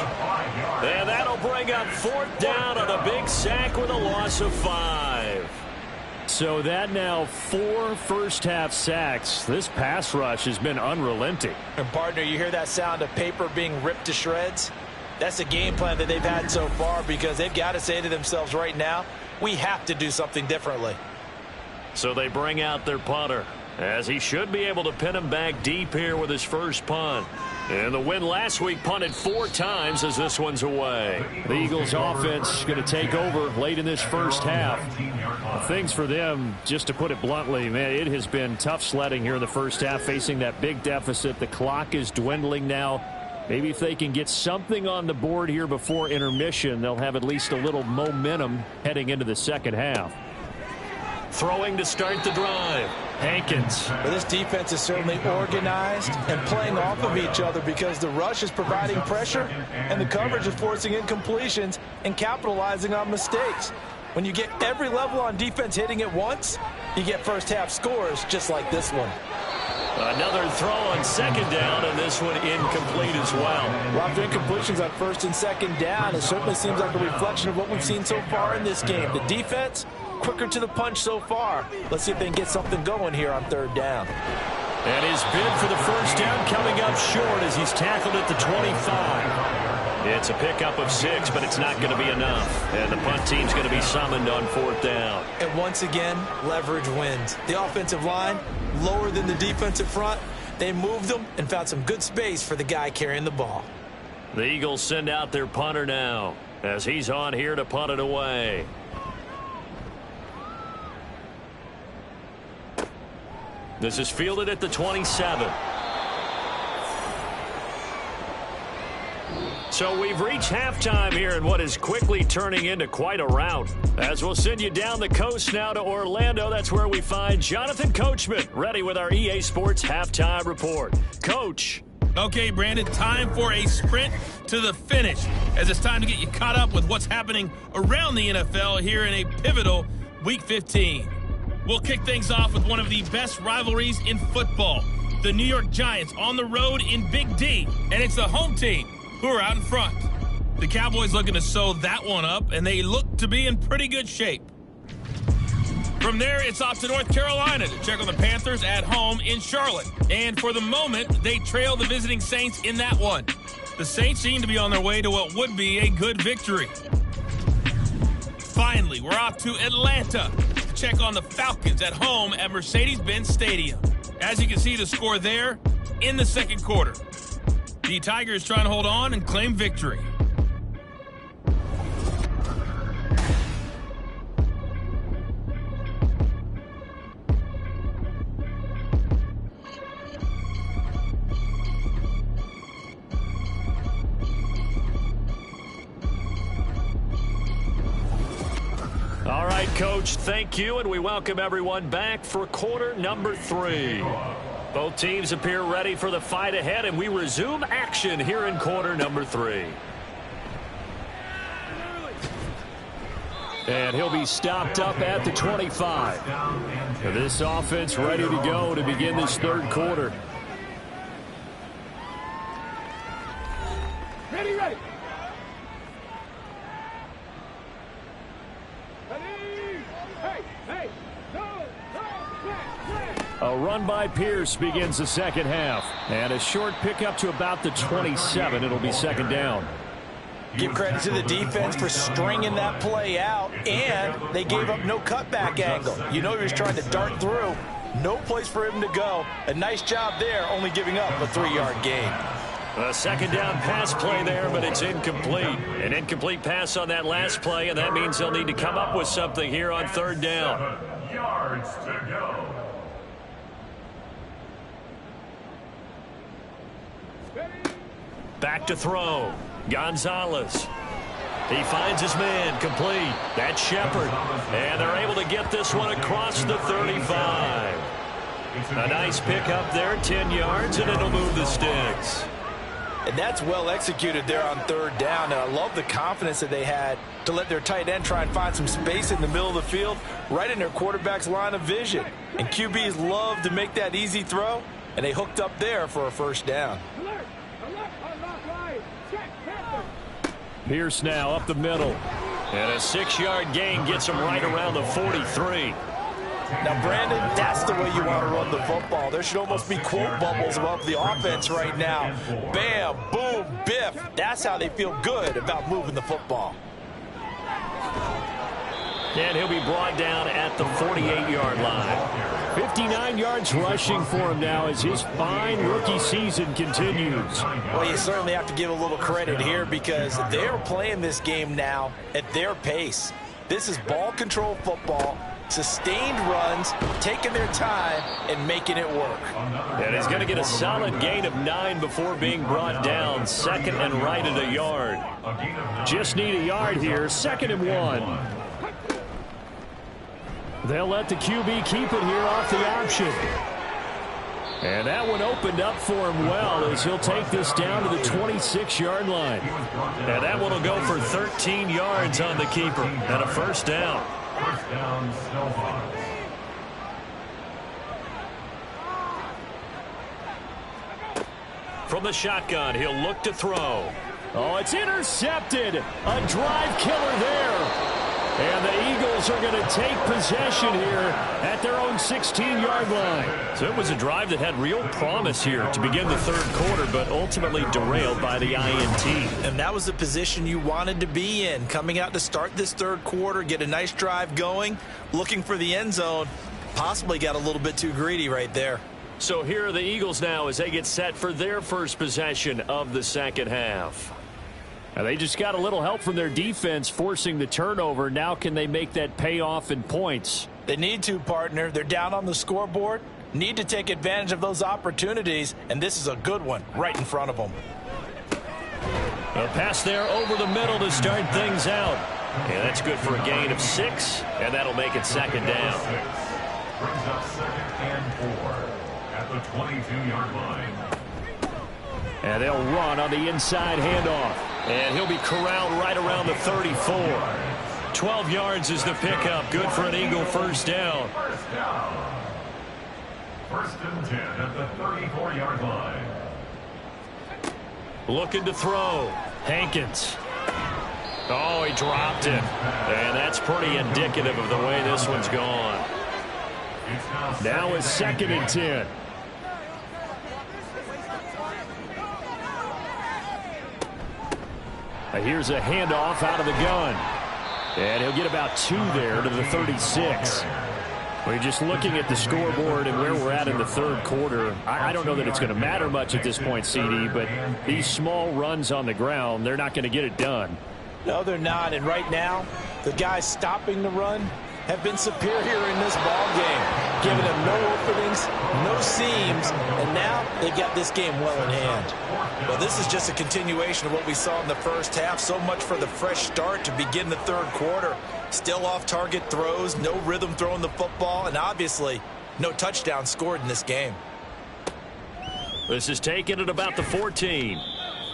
And that'll bring up 4th down on a big sack with a loss of 5. So that now 4 first-half sacks. This pass rush has been unrelenting. And, partner, you hear that sound of paper being ripped to shreds? That's a game plan that they've had so far because they've got to say to themselves right now, we have to do something differently. So they bring out their punter, as he should be able to pin him back deep here with his first punt. And the win last week punted 4 times as this one's away. The Eagles offense going to take over late in this first half. Things for them, just to put it bluntly, man, it has been tough sledding here in the first half, facing that big deficit. The clock is dwindling now. Maybe if they can get something on the board here before intermission, they'll have at least a little momentum heading into the second half. Throwing to start the drive. Hankins. Well, this defense is certainly organized and playing off of each other because the rush is providing pressure and the coverage is forcing incompletions and capitalizing on mistakes. When you get every level on defense hitting at once, you get first half scores just like this one. Another throw on second down, and this one incomplete as well. A lot of incompletions on first and second down. It certainly seems like a reflection of what we've seen so far in this game. The defense, quicker to the punch so far. Let's see if they can get something going here on third down. And his bid for the first down coming up short as he's tackled at the 25. It's a pickup of 6, but it's not going to be enough. And the punt team's going to be summoned on 4th down. And once again, leverage wins. The offensive line, lower than the defensive front. They moved them and found some good space for the guy carrying the ball. The Eagles send out their punter now as he's on here to punt it away. This is fielded at the 27. So we've reached halftime here in what is quickly turning into quite a rout. As we'll send you down the coast now to Orlando, that's where we find Jonathan Coachman, ready with our EA Sports Halftime Report. Coach. Okay, Brandon, time for a sprint to the finish, as it's time to get you caught up with what's happening around the NFL here in a pivotal Week 15. We'll kick things off with one of the best rivalries in football. The New York Giants on the road in Big D, and it's the home team who are out in front. The Cowboys looking to sew that one up, and they look to be in pretty good shape. From there, it's off to North Carolina to check on the Panthers at home in Charlotte. And for the moment, they trail the visiting Saints in that one. The Saints seem to be on their way to what would be a good victory. Finally, we're off to Atlanta to check on the Falcons at home at Mercedes-Benz Stadium. As you can see, the score there in the second quarter. The Tigers trying to hold on and claim victory. All right, Coach, thank you, and we welcome everyone back for quarter number 3. Both teams appear ready for the fight ahead, and we resume action here in quarter number 3. And he'll be stopped up at the 25. This offense ready to go to begin this third quarter. Ready. A run by Pierce begins the second half. And a short pickup to about the 27. It'll be second down. Give credit to the defense for stringing that play out, and they gave up no cutback angle. You know he was trying to dart through. No place for him to go. A nice job there, only giving up a 3-yard gain. A second down pass play there, but it's incomplete. An incomplete pass on that last play, and that means they'll need to come up with something here on third down. 7 yards to go. Back to throw. Gonzalez. He finds his man, complete. That's Shepard. And they're able to get this one across the 35. A nice pickup there, 10 yards, and it'll move the sticks. And that's well executed there on third down. And I love the confidence that they had to let their tight end try and find some space in the middle of the field, right in their quarterback's line of vision. And QBs love to make that easy throw, and they hooked up there for a first down. Pierce now up the middle. And a 6-yard gain gets him right around the 43. Now, Brandon, that's the way you want to run the football. There should almost be quote bubbles above the offense right now. Bam, boom, biff. That's how they feel good about moving the football. And he'll be brought down at the 48-yard line. 59 yards rushing for him now as his fine rookie season continues. Well, you certainly have to give a little credit here because they're playing this game now at their pace. This is ball control football, sustained runs, taking their time, and making it work. And he's going to get a solid gain of 9 before being brought down. Second and right at a yard. Just need a yard here. 2nd and 1. They'll let the QB keep it here off the option. And that one opened up for him well as he'll take this down to the 26-yard line. And that one will go for 13 yards on the keeper and a first down. First down, Snowhawks. From the shotgun, he'll look to throw. Oh, it's intercepted. A drive killer there. And the Eagles are going to take possession here at their own 16-yard line. So it was a drive that had real promise here to begin the third quarter, but ultimately derailed by the INT. And that was the position you wanted to be in, coming out to start this third quarter, get a nice drive going, looking for the end zone. Possibly got a little bit too greedy right there. So here are the Eagles now as they get set for their first possession of the second half. Now they just got a little help from their defense forcing the turnover. Now can they make that pay off in points? They need to, partner. They're down on the scoreboard. Need to take advantage of those opportunities, and this is a good one right in front of them. A pass there over the middle to start things out. And that's good for a gain of 6, and that'll make it second down. Brings up 2nd and 4 at the 22-yard line. And they'll run on the inside handoff. And he'll be corralled right around the 34. 12 yards is the pickup. Good for an Eagle first down. First down. 1st and 10 at the 34-yard line. Looking to throw. Hankins. Oh, he dropped it. And that's pretty indicative of the way this one's gone. Now it's 2nd and 10. Here's a handoff out of the gun. And he'll get about 2 there to the 36. We're just looking at the scoreboard and where we're at in the third quarter. I don't know that it's going to matter much at this point, CD, but these small runs on the ground, they're not going to get it done. No, they're not. And right now, the guys stopping the run have been superior in this ball game, giving them no openings, no seams, and now they've got this game well in hand. Well, this is just a continuation of what we saw in the first half. So much for the fresh start to begin the third quarter. Still off-target throws, no rhythm throwing the football, and obviously no touchdown scored in this game. This is taken at about the 14.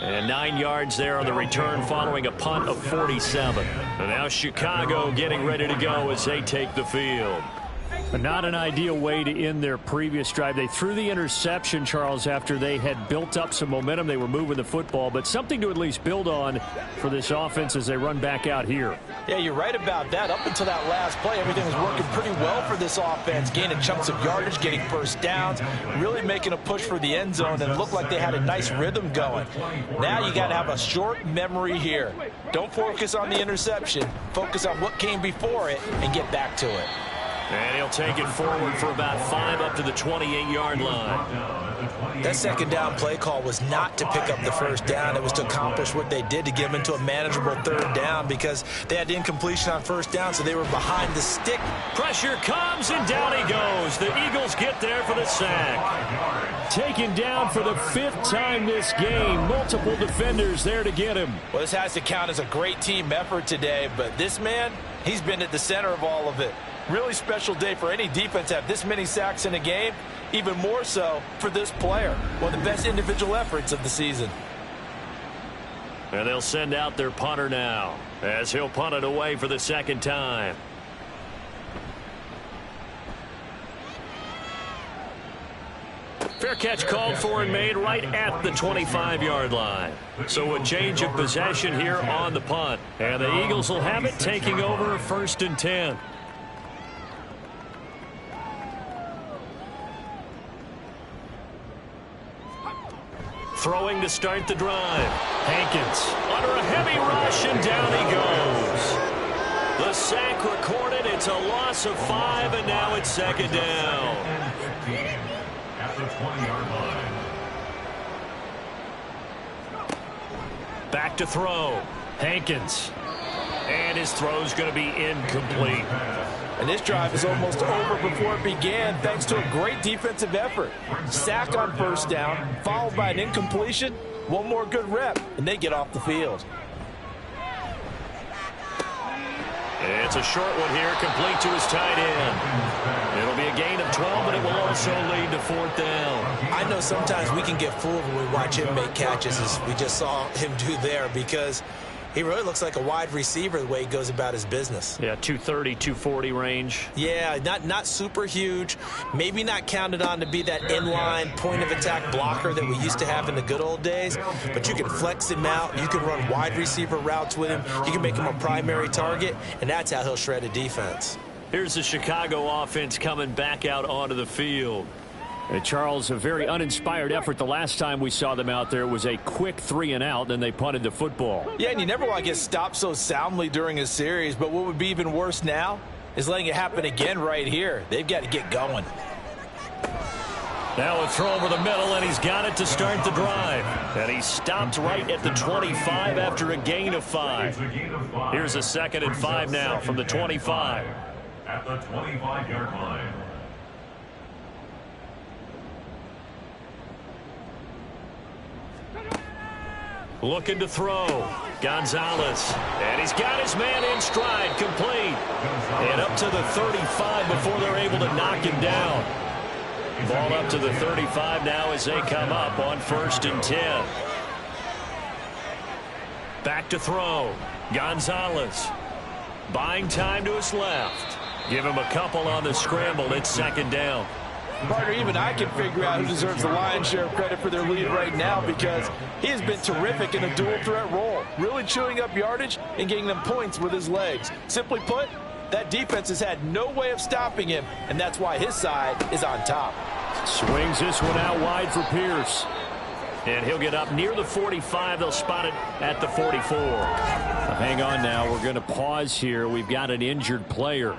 And 9 yards there on the return following a punt of 47. And now Chicago getting ready to go as they take the field. But not an ideal way to end their previous drive. They threw the interception, Charles, after they had built up some momentum. They were moving the football, but something to at least build on for this offense as they run back out here. Yeah, you're right about that. Up until that last play, everything was working pretty well for this offense, gaining chunks of yardage, getting first downs, really making a push for the end zone, and looked like they had a nice rhythm going. Now you got to have a short memory here. Don't focus on the interception. Focus on what came before it and get back to it. And he'll take it forward for about 5 up to the 28-yard line. That second down play call was not to pick up the first down. It was to accomplish what they did, to get them into a manageable third down, because they had incompletion on first down, so they were behind the stick. Pressure comes, and down he goes. The Eagles get there for the sack. Taken down for the 5th time this game. Multiple defenders there to get him. Well, this has to count as a great team effort today, but this man, he's been at the center of all of it. Really special day for any defense to have this many sacks in a game, even more so for this player. One of the best individual efforts of the season. And they'll send out their punter now as he'll punt it away for the second time. Fair catch called for and made right at the 25-yard line. So a change of possession here on the punt. And the Eagles will have it, taking over 1st and 10. Throwing to start the drive. Hankins under a heavy rush, and down he goes. The sack recorded. It's a loss of 5, and now it's second down. At the 20-yard line. Back to throw. Hankins. And his throw's going to be incomplete. And this drive is almost over before it began, thanks to a great defensive effort. Sack on first down, followed by an incompletion. One more good rep, and they get off the field. It's a short one here, complete to his tight end. It'll be a gain of 12, but it will also lead to 4th down. I know sometimes we can get fooled when we watch him make catches, as we just saw him do there, because he really looks like a wide receiver the way he goes about his business. Yeah, 230, 240 range. Yeah, not super huge. Maybe not counted on to be that inline point-of-attack blocker that we used to have in the good old days. But you can flex him out. You can run wide receiver routes with him. You can make him a primary target, and that's how he'll shred a defense. Here's the Chicago offense coming back out onto the field. And Charles, a very uninspired effort. The last time we saw them out there was a quick 3-and-out, then they punted the football. Yeah, and you never want to get stopped so soundly during a series, but what would be even worse now is letting it happen again right here. They've got to get going. Now a throw over the middle, and he's got it to start the drive. And he stopped right at the 25 after a gain of 5. Here's a 2nd and 5 now from the 25. At the 25-yard line. Looking to throw. Gonzalez. And he's got his man in stride, complete. And up to the 35 before they're able to knock him down. Ball up to the 35 now as they come up on 1st and 10. Back to throw. Gonzalez. Buying time to his left. Give him a couple on the scramble. It's 2nd down. Partner, even I can figure out who deserves the lion's share of credit for their lead right now, because he has been terrific in a dual threat role, really chewing up yardage and getting them points with his legs. Simply put, that defense has had no way of stopping him, and that's why his side is on top. Swings this one out wide for Pierce. And he'll get up near the 45. They'll spot it at the 44. Hang on now. We're going to pause here. We've got an injured player.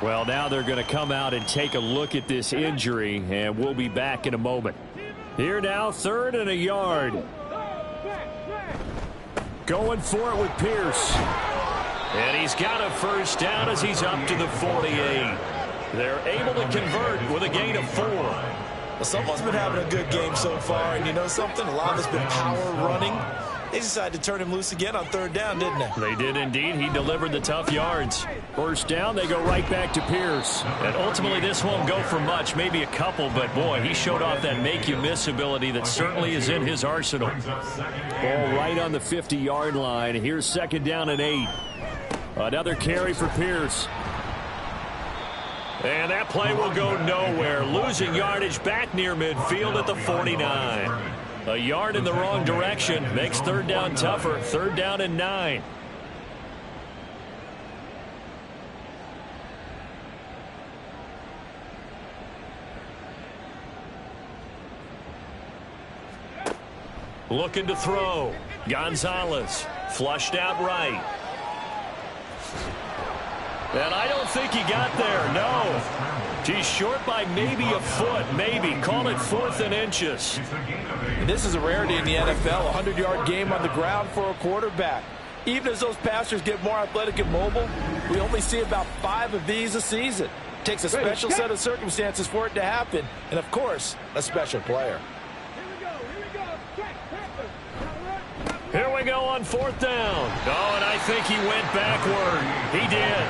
Well, now they're going to come out and take a look at this injury, and we'll be back in a moment. Here now, 3rd and a yard. Going for it with Pierce. And he's got a first down as he's up to the 48. They're able to convert with a gain of 4. Well, someone's been having a good game so far, and you know something? A lot of it's been power running. They decided to turn him loose again on third down, didn't they? They did indeed. He delivered the tough yards. First down, they go right back to Pierce. And ultimately, this won't go for much, maybe a couple, but boy, he showed off that make-you-miss ability that certainly is in his arsenal. Ball right on the 50-yard line. Here's second down and 8. Another carry for Pierce. And that play will go nowhere. Losing yardage back near midfield at the 49. A yard in the wrong direction makes third down tougher. Third down and 9. Looking to throw. Gonzalez flushed out right. And I don't think he got there, no. He's short by maybe a foot, maybe. Call it 4th and inches. This is a rarity in the NFL, a 100-yard game on the ground for a quarterback. Even as those passers get more athletic and mobile, we only see about 5 of these a season. It takes a special set of circumstances for it to happen, and of course, a special player. Here we go on 4th down. Oh, and I think he went backward. He did.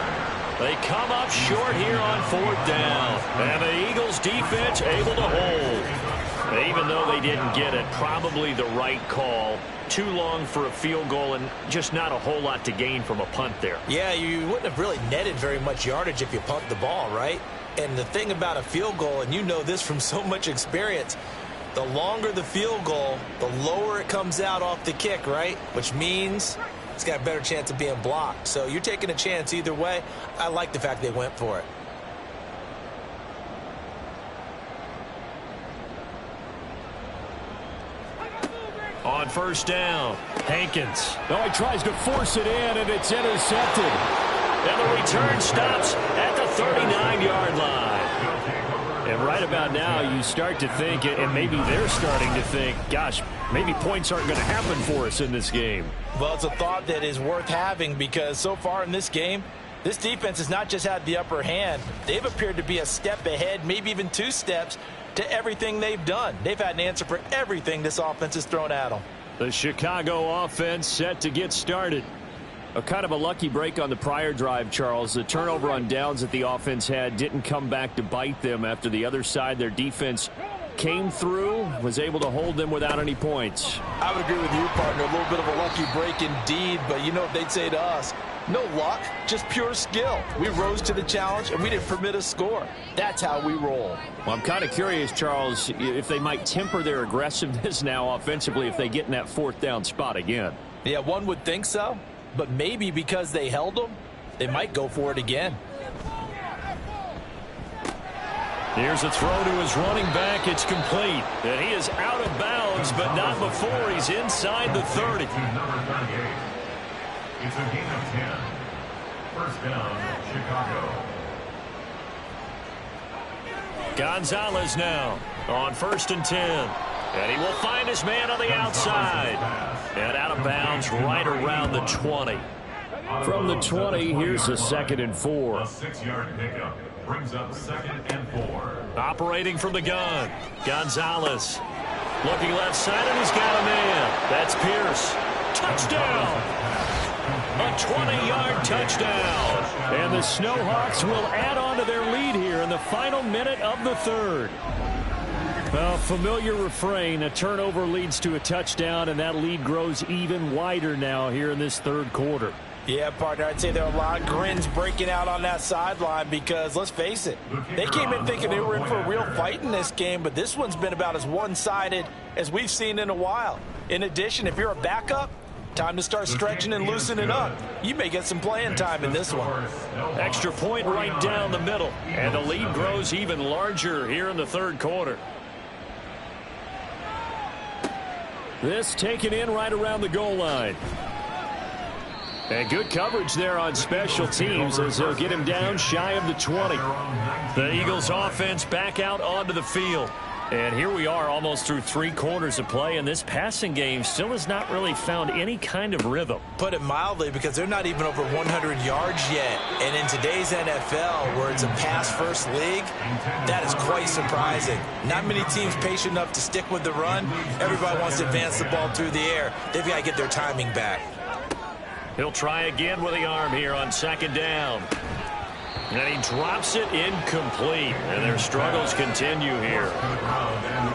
They come up short here on 4th down. And the Eagles defense able to hold. Even though they didn't get it, probably the right call. Too long for a field goal and just not a whole lot to gain from a punt there. Yeah, you wouldn't have really netted very much yardage if you pumped the ball, right? And the thing about a field goal, and you know this from so much experience, the longer the field goal, the lower it comes out off the kick, right? Which means it's got a better chance of being blocked. So you're taking a chance either way. I like the fact they went for it. On first down, Hankins. Oh, he tries to force it in, and it's intercepted. And the return stops at the 39-yard line. And right about now, you start to think, and maybe they're starting to think, gosh, maybe points aren't going to happen for us in this game. Well, it's a thought that is worth having because so far in this game, this defense has not just had the upper hand. They've appeared to be a step ahead, maybe even 2 steps, to everything they've done. They've had an answer for everything this offense has thrown at them. The Chicago offense set to get started. A kind of a lucky break on the prior drive, Charles. The turnover on downs that the offense had didn't come back to bite them after the other side. Their defense came through, was able to hold them without any points. I would agree with you, partner. A little bit of a lucky break indeed, but you know what they'd say to us? No luck, just pure skill. We rose to the challenge, and we didn't permit a score. That's how we roll. Well, I'm kind of curious, Charles, if they might temper their aggressiveness now offensively if they get in that 4th down spot again. Yeah, one would think so. But maybe because they held them, they might go for it again. Here's a throw to his running back. It's complete. And he is out of bounds, but not before he's inside the 30. Number 38. It's a gain of 10. First down, Chicago. Gonzalez now on 1st and 10. And he will find his man on the outside. And out of bounds right around the 20. From the 20, here's a 2nd and 4. A 6-yard pickup brings up 2nd and 4. Operating from the gun, Gonzalez. Looking left side, and he's got a man. That's Pierce. Touchdown! A 20-yard touchdown. And the Snowhawks will add on to their lead here in the final minute of the 3rd. Well, familiar refrain, a turnover leads to a touchdown, and that lead grows even wider now here in this 3rd quarter. Yeah, partner, I'd say there are a lot of grins breaking out on that sideline because, let's face it, they came in thinking they were in for a real fight in this game, but this one's been about as one-sided as we've seen in a while. In addition, if you're a backup, time to start stretching and loosening up. You may get some playing time in this one. Extra point right down the middle, and the lead grows even larger here in the 3rd quarter. This taken in right around the goal line. And good coverage there on special teams as they'll get him down shy of the 20. The Eagles offense back out onto the field. And here we are almost through 3 quarters of play, and this passing game still has not really found any kind of rhythm. Put it mildly, because they're not even over 100 yards yet. And in today's NFL, where it's a pass-first league, that is quite quite surprising. Not many teams patient enough to stick with the run. Everybody wants to advance the ball through the air. They've got to get their timing back. He'll try again with the arm here on second down. And he drops it incomplete. And their struggles continue here.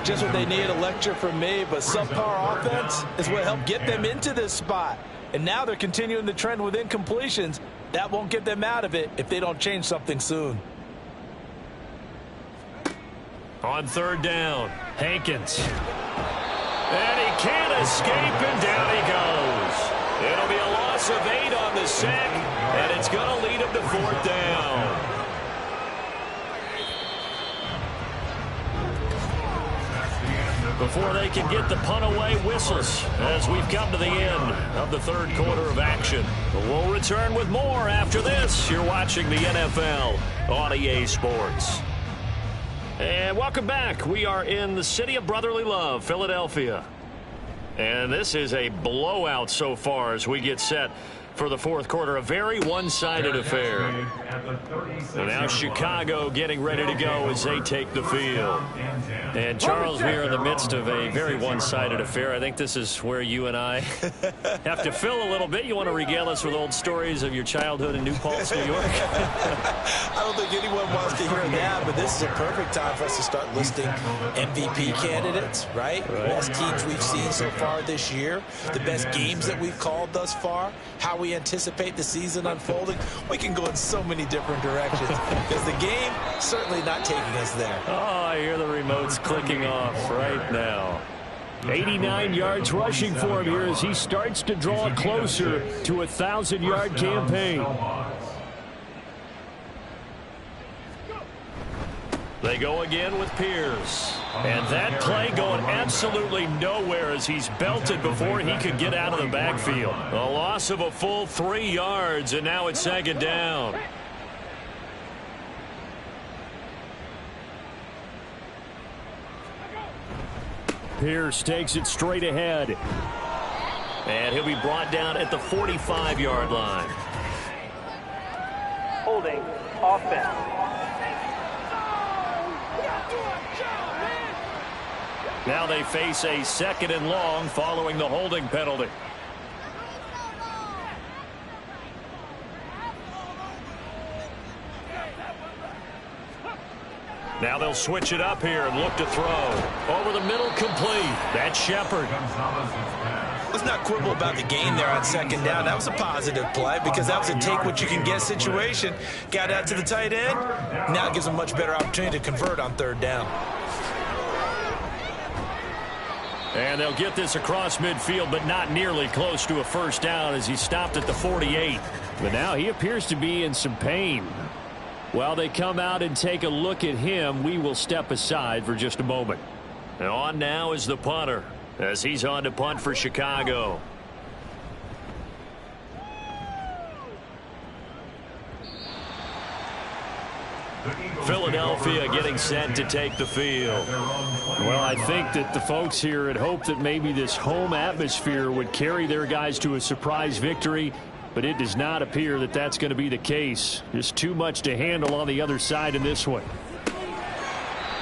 Just what they need, a lecture from me, but subpar offense is what helped get them into this spot. And now they're continuing the trend with incompletions. That won't get them out of it if they don't change something soon. On third down, Hankins. And he can't escape, and down he goes. It'll be a loss of 8 on the sack, and it's going to lead him to fourth down. Before they can get the punt away, whistles as we've come to the end of the third quarter of action. We'll return with more after this. You're watching the NFL on EA Sports. And welcome back. We are in the city of brotherly love, Philadelphia. And this is a blowout so far as we get set for the fourth quarter. A very one-sided affair. And now Chicago getting ready to go as they take the field. And Charles, we are in the midst of a very one-sided affair. I think this is where you and I have to fill a little bit. You want to regale us with old stories of your childhood in New Paltz, New York? I don't think anyone wants to hear that, but this is a perfect time for us to start listing MVP candidates, right? Best teams we've seen so far this year, the best games that we've called thus far, how we anticipate the season unfolding. We can go in so many different directions because the game certainly not taking us there. Oh, I hear the remotes clicking off right now. 89 yards rushing for him here as he starts to draw closer to a 1,000-yard campaign. They go again with Pierce. And that play going absolutely nowhere as he's belted before he could get out of the backfield. A loss of a full 3 yards, and now it's second down. Pierce takes it straight ahead. And he'll be brought down at the 45-yard line. Holding offense. Now they face a second and long following the holding penalty. Now they'll switch it up here and look to throw. Over the middle, complete. That's Shepard. Let's not quibble about the gain there on second down. That was a positive play because that was a take-what-you-can-get situation. Got out to the tight end. Now it gives them a much better opportunity to convert on third down. And they'll get this across midfield, but not nearly close to a first down as he stopped at the 48. But now he appears to be in some pain. While they come out and take a look at him, we will step aside for just a moment. And on now is the punter as he's on to punt for Chicago. Philadelphia getting set to take the field. Well, I think that the folks here had hoped that maybe this home atmosphere would carry their guys to a surprise victory, but it does not appear that that's going to be the case. There's too much to handle on the other side in this one.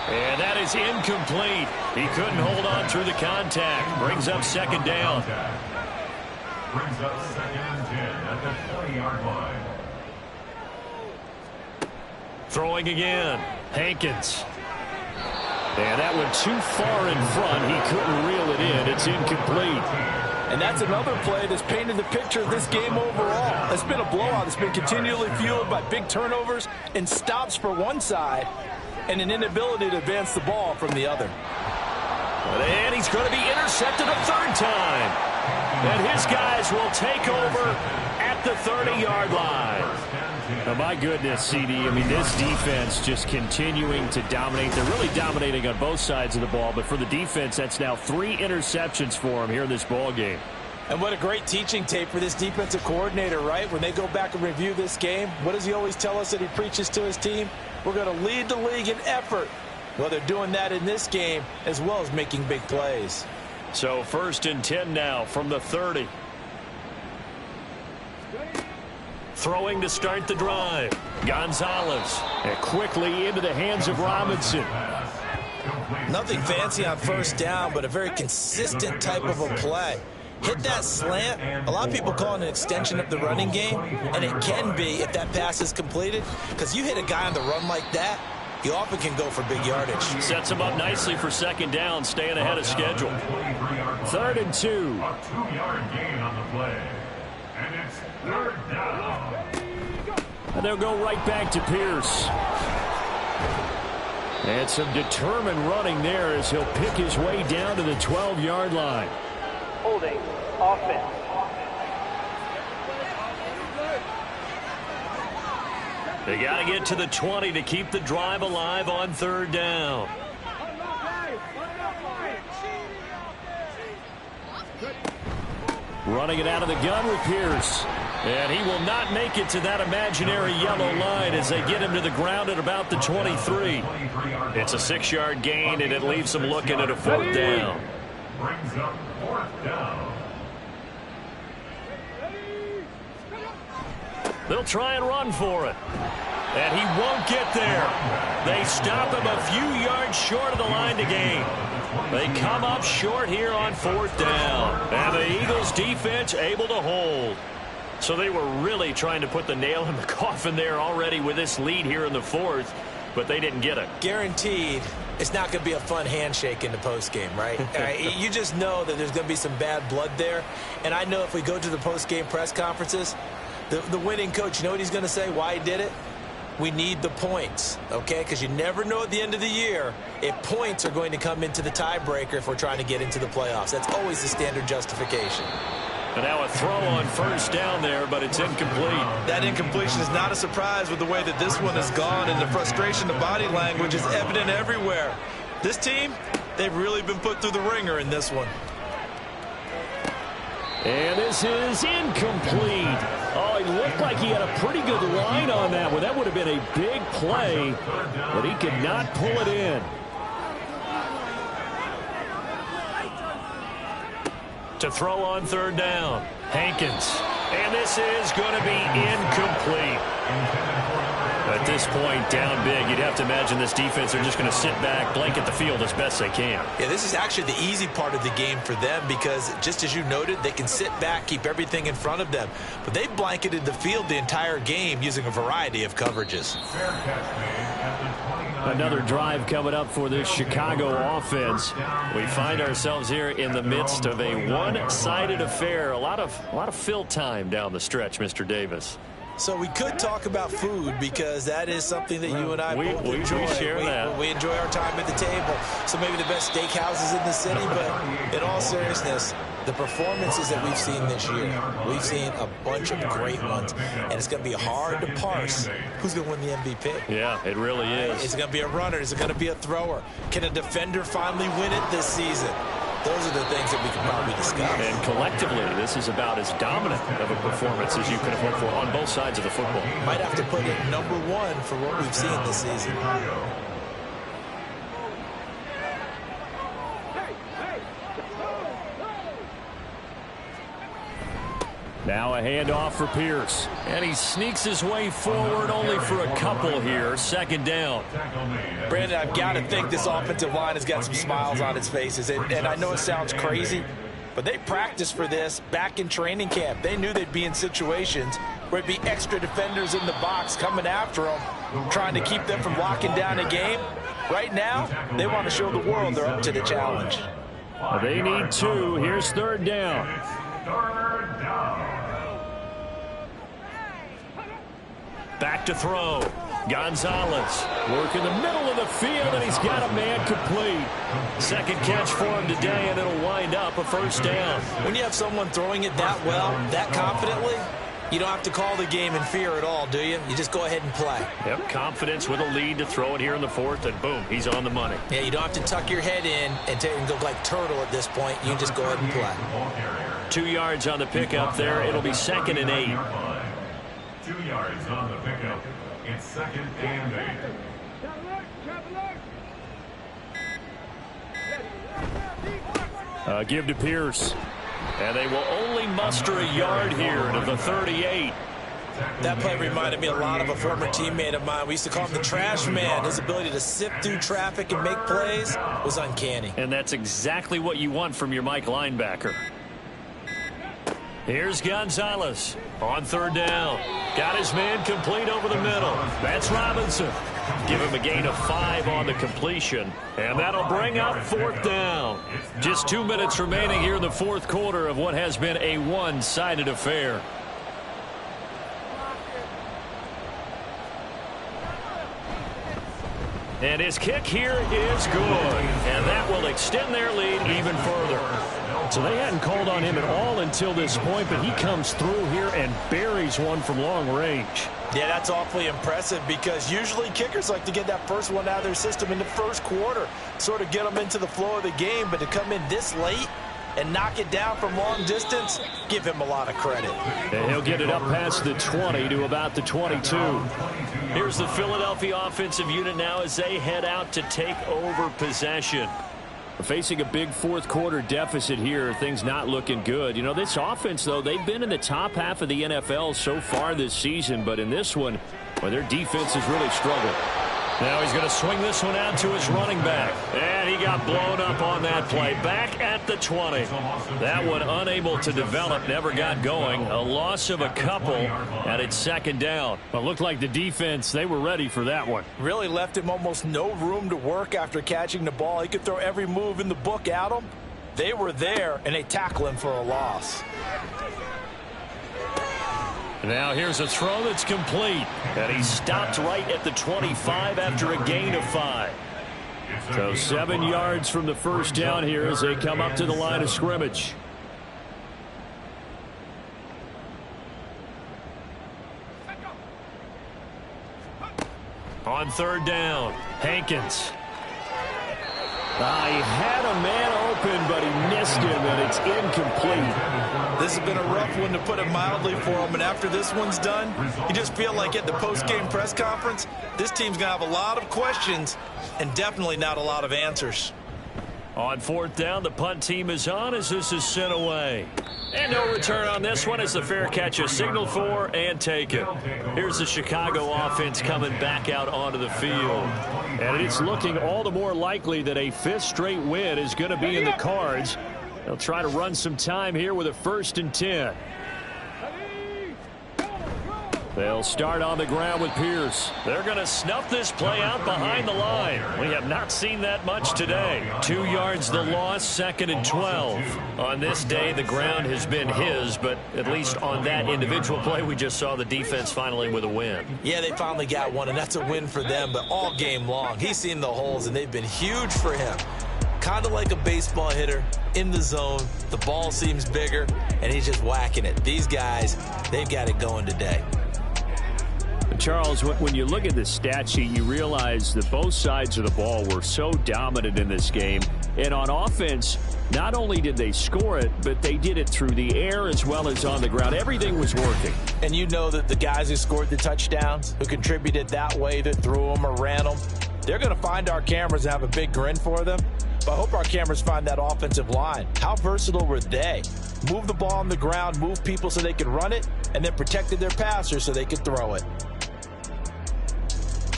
And that is incomplete. He couldn't hold on through the contact. Brings up second down. Brings up second and 10 at the 20-yard line. Throwing again. Hankins. And that went too far in front. He couldn't reel it in. It's incomplete. And that's another play that's painted the picture of this game overall. It's been a blowout. It's been continually fueled by big turnovers and stops for one side and an inability to advance the ball from the other. And he's going to be intercepted a third time. And his guys will take over at the 30-yard line. Oh, my goodness, CD. I mean, this defense just continuing to dominate. They're really dominating on both sides of the ball. But for the defense, that's now 3 interceptions for them here in this ball game. And what a great teaching tape for this defensive coordinator, right? When they go back and review this game, what does he always tell us that he preaches to his team? We're going to lead the league in effort. Well, they're doing that in this game as well as making big plays. So 1st and 10 now from the 30. Throwing to start the drive. Gonzalez. And quickly into the hands of Robinson. Nothing fancy on first down, but a very consistent type of a play. Hit that slant. A lot of people call it an extension of the running game, and it can be if that pass is completed, because you hit a guy on the run like that, you often can go for big yardage. Sets him up nicely for second down, staying ahead of schedule. 3rd and 2. A 2-yard gain on the play. And it's 3rd down. And they'll go right back to Pierce. And some determined running there as he'll pick his way down to the 12-yard line. Holding offense. They got to get to the 20 to keep the drive alive on 3rd down. Running it out of the gun with Pierce. And he will not make it to that imaginary yellow line as they get him to the ground at about the 23. It's a 6-yard gain, and it leaves them looking at a 4th down. Brings up 4th down. They'll try and run for it. And he won't get there. They stop him a few yards short of the line to gain. They come up short here on 4th down. And the Eagles defense able to hold. So they were really trying to put the nail in the coffin there already with this lead here in the 4th, but they didn't get it. Guaranteed it's not going to be a fun handshake in the postgame, right? You just know that there's going to be some bad blood there. And I know if we go to the postgame press conferences, the winning coach, you know what he's going to say, why he did it? We need the points, okay? Because you never know at the end of the year if points are going to come into the tiebreaker if we're trying to get into the playoffs. That's always the standard justification. But now a throw on 1st down there, but it's incomplete. That incompletion is not a surprise with the way that this one has gone, and the frustration, the body language is evident everywhere. This team, they've really been put through the ringer in this one. And this is incomplete. Oh, he looked like he had a pretty good line on that one. That would have been a big play, but he could not pull it in. To throw on 3rd down. Hankins. And this is going to be incomplete. At this point, down big, you'd have to imagine this defense are just going to sit back, blanket the field as best they can. Yeah, this is actually the easy part of the game for them because, just as you noted, they can sit back, keep everything in front of them. But they've blanketed the field the entire game using a variety of coverages. Fair catch made at the 29. Another drive coming up for this Chicago offense. We find ourselves here in the midst of a one-sided affair. A lot of fill time down the stretch, Mr. Davis. So we could talk about food because that is something that you and I both enjoy. We share that. We enjoy our time at the table. So maybe the best steakhouses in the city, but in all seriousness, the performances that we've seen this year, we've seen a bunch of great ones, and it's going to be hard to parse who's going to win the MVP. Yeah, it really is. Is it going to be a runner? Is it going to be a thrower? Can a defender finally win it this season? Those are the things that we can probably discuss. And collectively, this is about as dominant of a performance as you could have hoped for on both sides of the football. Might have to put it number 1 for what we've seen this season. Now a handoff for Pierce. And he sneaks his way forward only for a couple here. 2nd down. Brandon, I've got to think this offensive line has got some smiles on its faces. And I know it sounds crazy, but they practiced for this back in training camp. They knew they'd be in situations where it'd be extra defenders in the box coming after them, trying to keep them from locking down a game. Right now, they want to show the world they're up to the challenge. They need 2. Here's 3rd down. Third down. Back to throw. Gonzalez. Work in the middle of the field, and he's got a man complete. 2nd catch for him today, and it'll wind up a 1st down. When you have someone throwing it that well, that confidently, you don't have to call the game in fear at all, do you? You just go ahead and play. Yep, confidence with a lead to throw it here in the 4th, and boom, he's on the money. Yeah, you don't have to tuck your head in and go like turtle at this point. You just go ahead and play. 2 yards on the pickup there. It'll be 2nd and 8. 2 yards on the pickup. It's 2nd and 8. Give to Pierce. And they will only muster a yard here to the 38. That play reminded me a lot of a former teammate of mine. We used to call him the trash man. His ability to sift through traffic and make plays was uncanny. And that's exactly what you want from your Mike linebacker. Here's Gonzalez on third down. Got his man complete over the middle. That's Robinson. Give him a gain of 5 on the completion. And that'll bring up fourth down. Just 2 minutes remaining here in the fourth quarter of what has been a one-sided affair. And his kick here is good. And that will extend their lead even further. So they hadn't called on him at all until this point, but he comes through here and buries one from long range. Yeah, that's awfully impressive because usually kickers like to get that first one out of their system in the first quarter, sort of get them into the flow of the game, but to come in this late and knock it down from long distance, give him a lot of credit. And he'll get it up past the 20 to about the 22. Here's the Philadelphia offensive unit now as they head out to take over possession. Facing a big fourth quarter deficit here, things not looking good. You know, this offense, though, they've been in the top half of the NFL so far this season, but in this one, well, their defense has really struggled. Now he's going to swing this one out to his running back. And he got blown up on that play. Back at the 20. That one unable to develop, never got going. A loss of a couple, and it's second down. Well, it looked like the defense, they were ready for that one. Really left him almost no room to work after catching the ball. He could throw every move in the book at him. They were there, and they tackle him for a loss. Now here's a throw that's complete. And he stopped right at the 25 after a gain of 5. So 7 yards from the first down here as they come up to the line of scrimmage. On third down, Hankins. He had a man open, but he missed him, and it's incomplete. This has been a rough one, to put it mildly, for him. And after this one's done, you just feel like at the post-game press conference, this team's going to have a lot of questions and definitely not a lot of answers. On fourth down, the punt team is on as this is sent away. And no return on this one as the fair catch is signaled for and taken. Here's the Chicago offense coming back out onto the field. And it's looking all the more likely that a 5th straight win is going to be in the cards. They'll try to run some time here with a 1st and 10. They'll start on the ground with Pierce. They're going to snuff this play out behind the line. We have not seen that much today. 2 yards the loss, 2nd and 12. On this day, the ground has been his, but at least on that individual play, we just saw the defense finally with a win. Yeah, they finally got one, and that's a win for them, but all game long, he's seen the holes, and they've been huge for him. Kind of like a baseball hitter in the zone. The ball seems bigger, and he's just whacking it. These guys, they've got it going today. Charles, when you look at the stat sheet, you realize that both sides of the ball were so dominant in this game. And on offense, not only did they score it, but they did it through the air as well as on the ground. Everything was working. And you know that the guys who scored the touchdowns, who contributed that way, that threw them or ran them, they're going to find our cameras and have a big grin for them. But I hope our cameras find that offensive line. How versatile were they? Move the ball on the ground, move people so they could run it, and then protected their passers so they could throw it.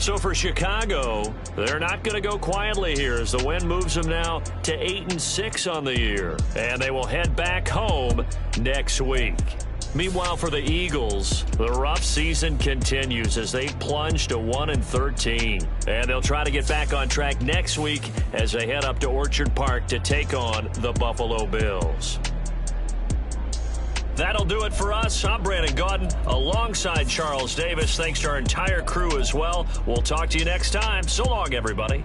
So for Chicago, they're not going to go quietly here as the win moves them now to 8-6 on the year. And they will head back home next week. Meanwhile, for the Eagles, the rough season continues as they plunge to 1-13. And they'll try to get back on track next week as they head up to Orchard Park to take on the Buffalo Bills. That'll do it for us. I'm Brandon Gaudin alongside Charles Davis. Thanks to our entire crew as well. We'll talk to you next time. So long, everybody.